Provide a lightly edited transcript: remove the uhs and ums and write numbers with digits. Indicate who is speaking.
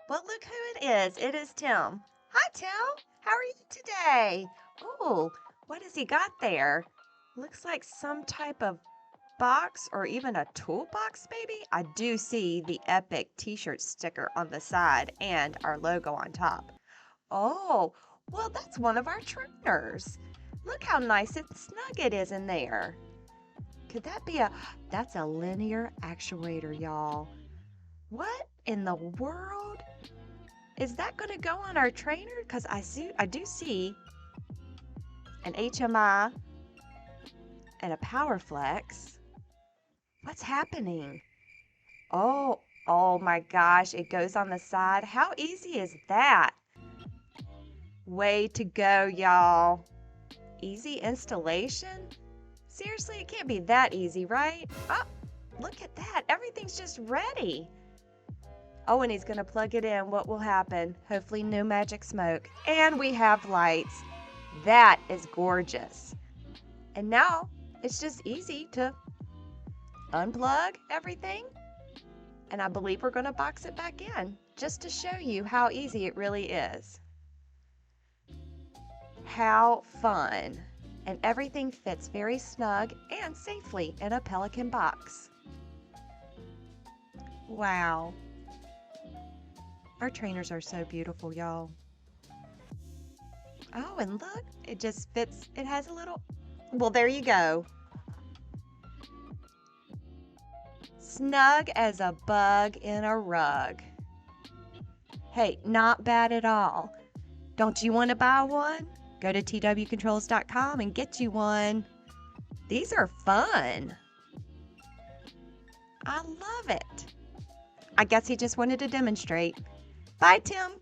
Speaker 1: Well, look who it is. It is Tim. Hi, Tim. How are you today? Oh, what has he got there? Looks like some type of box or even a toolbox, maybe? I do see the Epic t-shirt sticker on the side and our logo on top. Oh, well, that's one of our trainers. Look how nice and snug it is in there. Could that be that's a linear actuator, y'all. What in the world? Is that going to go on our trainer? Because I do see an HMI and a power flex. What's happening? Oh my gosh, it goes on the side. How easy is that? Way to go, y'all. Easy installation? Seriously, it can't be that easy, right? Oh, look at that. Everything's just ready. Oh, and he's going to plug it in. What will happen? Hopefully no magic smoke. And we have lights. That is gorgeous. And now it's just easy to unplug everything. And I believe we're going to box it back in just to show you how easy it really is. How fun. And everything fits very snug and safely in a Pelican box. Wow. Our trainers are so beautiful, y'all. Oh, and look, it just fits. It has a little, well, there you go. Snug as a bug in a rug. Hey, not bad at all. Don't you want to buy one? Go to twcontrols.com and get you one. These are fun. I love it. I guess he just wanted to demonstrate. Bye, Tim.